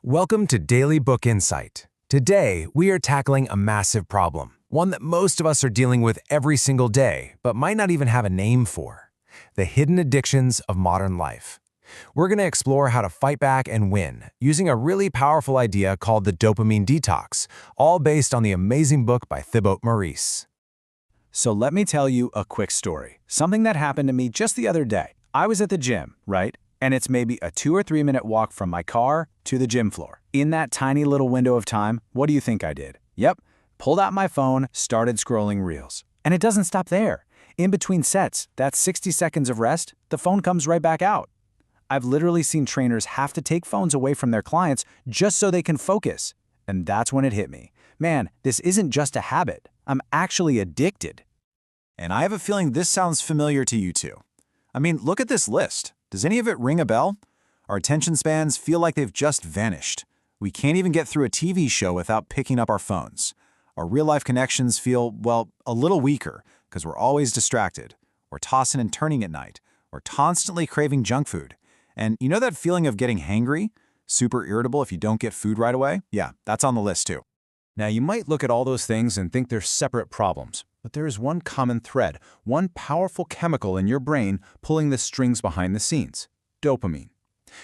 Welcome to Daily Book Insight. Today, we are tackling a massive problem, one that most of us are dealing with every single day, but might not even have a name for: the hidden addictions of modern life. We're going to explore how to fight back and win, using a really powerful idea called the Dopamine Detox, all based on the amazing book by Thibaut Meurisse. So let me tell you a quick story. Something that happened to me just the other day. I was at the gym, right? And it's maybe a 2 or 3 minute walk from my car to the gym floor. In that tiny little window of time, what do you think I did? Yep, pulled out my phone, started scrolling reels. And it doesn't stop there. In between sets, that 60 seconds of rest, the phone comes right back out. I've literally seen trainers have to take phones away from their clients just so they can focus. And that's when it hit me. Man, this isn't just a habit. I'm actually addicted. And I have a feeling this sounds familiar to you too. I mean, look at this list. Does any of it ring a bell? Our attention spans feel like they've just vanished. We can't even get through a TV show without picking up our phones. Our real-life connections feel, well, a little weaker because we're always distracted. We're tossing and turning at night. We're constantly craving junk food. And you know that feeling of getting hangry? Super irritable if you don't get food right away? Yeah, that's on the list too. Now, you might look at all those things and think they're separate problems, but there is one common thread, one powerful chemical in your brain pulling the strings behind the scenes: dopamine.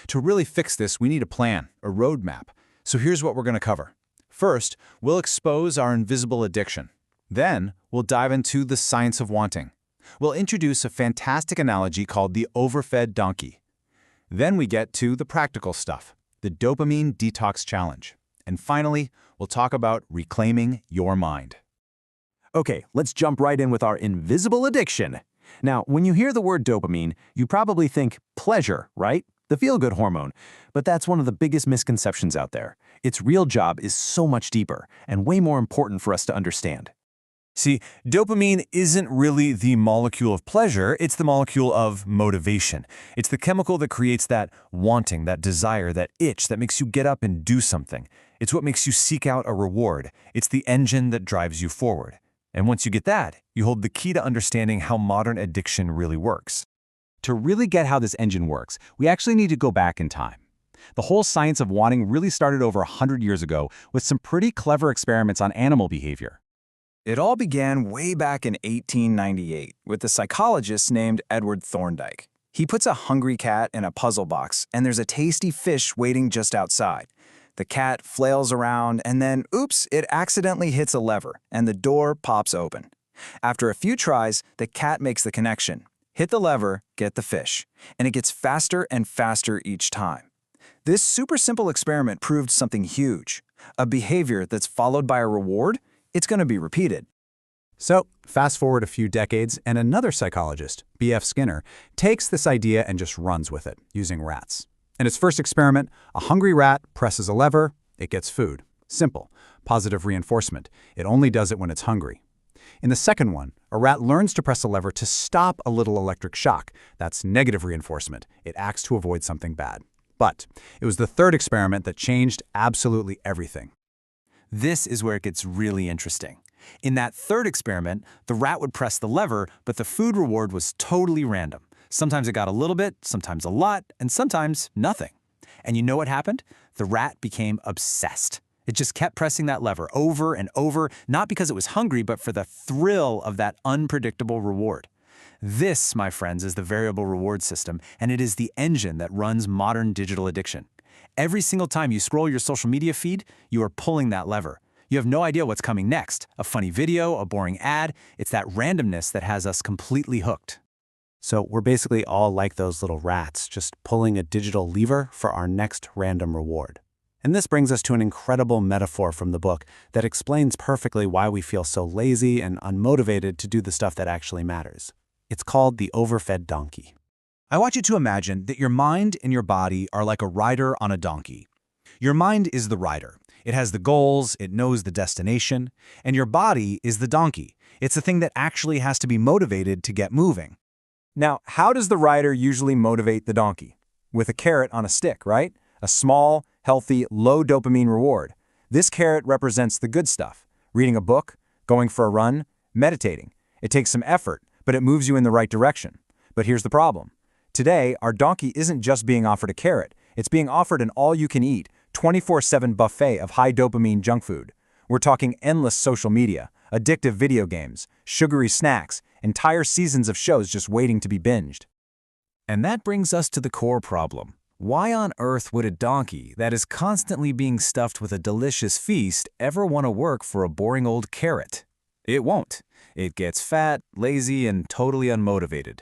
To really fix this, we need a plan, a roadmap. So here's what we're going to cover. First, we'll expose our invisible addiction. Then, we'll dive into the science of wanting. We'll introduce a fantastic analogy called the overfed donkey. Then we get to the practical stuff, the Dopamine Detox Challenge. And finally, we'll talk about reclaiming your mind. Okay, let's jump right in with our invisible addiction. Now, when you hear the word dopamine, you probably think pleasure, right? The feel-good hormone. But that's one of the biggest misconceptions out there. Its real job is so much deeper and way more important for us to understand. See, dopamine isn't really the molecule of pleasure, it's the molecule of motivation. It's the chemical that creates that wanting, that desire, that itch that makes you get up and do something. It's what makes you seek out a reward. It's the engine that drives you forward. And once you get that, you hold the key to understanding how modern addiction really works. To really get how this engine works, we actually need to go back in time. The whole science of wanting really started over 100 years ago with some pretty clever experiments on animal behavior. It all began way back in 1898 with a psychologist named Edward Thorndike. He puts a hungry cat in a puzzle box, and there's a tasty fish waiting just outside. The cat flails around, and then, oops, it accidentally hits a lever, and the door pops open. After a few tries, the cat makes the connection. Hit the lever, get the fish. And it gets faster and faster each time. This super simple experiment proved something huge. A behavior that's followed by a reward, it's going to be repeated. So, fast forward a few decades, and another psychologist, B.F. Skinner, takes this idea and just runs with it, using rats. In his first experiment, a hungry rat presses a lever, it gets food. Simple. Positive reinforcement. It only does it when it's hungry. In the second one, a rat learns to press a lever to stop a little electric shock. That's negative reinforcement. It acts to avoid something bad. But it was the third experiment that changed absolutely everything. This is where it gets really interesting. In that third experiment, the rat would press the lever, but the food reward was totally random. Sometimes it got a little bit, sometimes a lot, and sometimes nothing. And you know what happened? The rat became obsessed. It just kept pressing that lever over and over, not because it was hungry, but for the thrill of that unpredictable reward. This, my friends, is the variable reward system, and it is the engine that runs modern digital addiction. Every single time you scroll your social media feed, you are pulling that lever. You have no idea what's coming next. A funny video, a boring ad. It's that randomness that has us completely hooked. So we're basically all like those little rats, just pulling a digital lever for our next random reward. And this brings us to an incredible metaphor from the book that explains perfectly why we feel so lazy and unmotivated to do the stuff that actually matters. It's called the overfed donkey. I want you to imagine that your mind and your body are like a rider on a donkey. Your mind is the rider. It has the goals, it knows the destination, and your body is the donkey. It's the thing that actually has to be motivated to get moving. Now, how does the rider usually motivate the donkey? With a carrot on a stick, right? A small, healthy, low dopamine reward. This carrot represents the good stuff. Reading a book, going for a run, meditating. It takes some effort, but it moves you in the right direction. But here's the problem. Today, our donkey isn't just being offered a carrot. It's being offered an all-you-can-eat, 24/7 buffet of high-dopamine junk food. We're talking endless social media, addictive video games, sugary snacks, entire seasons of shows just waiting to be binged. And that brings us to the core problem. Why on earth would a donkey that is constantly being stuffed with a delicious feast ever want to work for a boring old carrot? It won't. It gets fat, lazy, and totally unmotivated.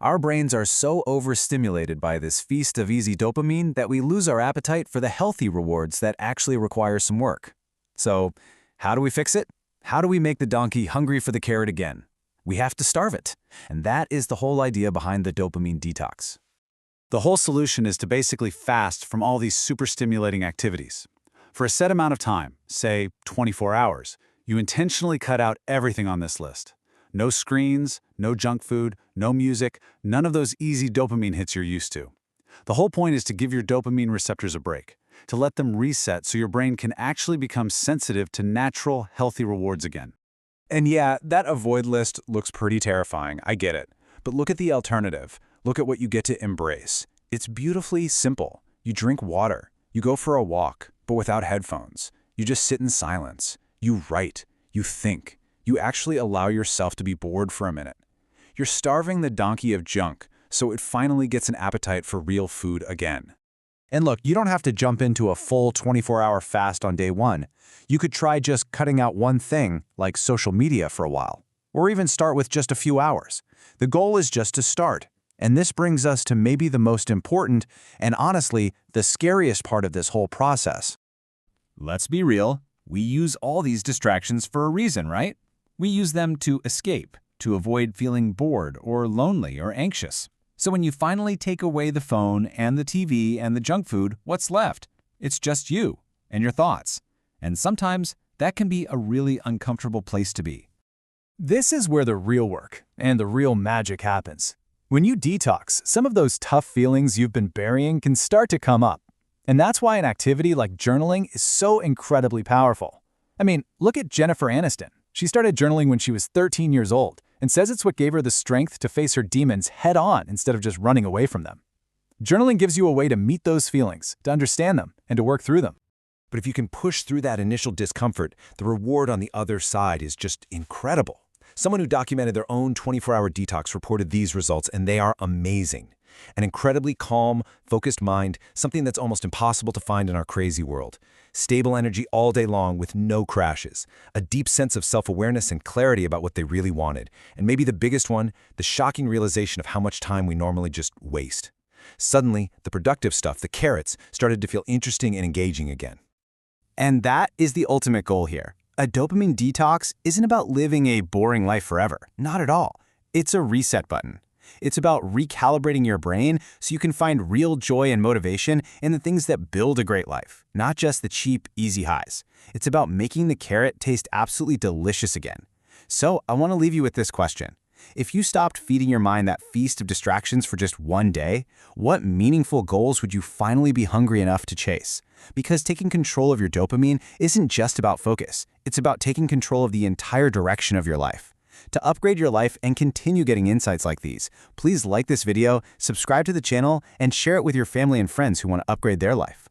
Our brains are so overstimulated by this feast of easy dopamine that we lose our appetite for the healthy rewards that actually require some work. So, how do we fix it? How do we make the donkey hungry for the carrot again? We have to starve it. And that is the whole idea behind the dopamine detox. The whole solution is to basically fast from all these super stimulating activities. For a set amount of time, say 24 hours, you intentionally cut out everything on this list. No screens, no junk food, no music, none of those easy dopamine hits you're used to. The whole point is to give your dopamine receptors a break, to let them reset so your brain can actually become sensitive to natural, healthy rewards again. And yeah, that avoid list looks pretty terrifying, I get it. But look at the alternative. Look at what you get to embrace. It's beautifully simple. You drink water. You go for a walk, but without headphones. You just sit in silence. You write. You think. You actually allow yourself to be bored for a minute. You're starving the donkey of junk, so it finally gets an appetite for real food again. And look, you don't have to jump into a full 24-hour fast on day one. You could try just cutting out one thing, like social media for a while, or even start with just a few hours. The goal is just to start. And this brings us to maybe the most important, and honestly, the scariest part of this whole process. Let's be real. We use all these distractions for a reason, right? We use them to escape, to avoid feeling bored or lonely or anxious. So when you finally take away the phone and the TV and the junk food, what's left? It's just you and your thoughts. And sometimes that can be a really uncomfortable place to be. This is where the real work and the real magic happens. When you detox, some of those tough feelings you've been burying can start to come up. And that's why an activity like journaling is so incredibly powerful. I mean, look at Jennifer Aniston. She started journaling when she was 13 years old and says it's what gave her the strength to face her demons head-on instead of just running away from them. Journaling gives you a way to meet those feelings, to understand them, and to work through them. But if you can push through that initial discomfort, the reward on the other side is just incredible. Someone who documented their own 24-hour detox reported these results, and they are amazing. An incredibly calm, focused mind, something that's almost impossible to find in our crazy world. Stable energy all day long with no crashes. A deep sense of self-awareness and clarity about what they really wanted. And maybe the biggest one, the shocking realization of how much time we normally just waste. Suddenly, the productive stuff, the carrots, started to feel interesting and engaging again. And that is the ultimate goal here. A dopamine detox isn't about living a boring life forever. Not at all. It's a reset button. It's about recalibrating your brain so you can find real joy and motivation in the things that build a great life, not just the cheap, easy highs. It's about making the carrot taste absolutely delicious again. So I want to leave you with this question. If you stopped feeding your mind that feast of distractions for just one day, what meaningful goals would you finally be hungry enough to chase? Because taking control of your dopamine isn't just about focus. It's about taking control of the entire direction of your life. To upgrade your life and continue getting insights like these, please like this video, subscribe to the channel, and share it with your family and friends who want to upgrade their life.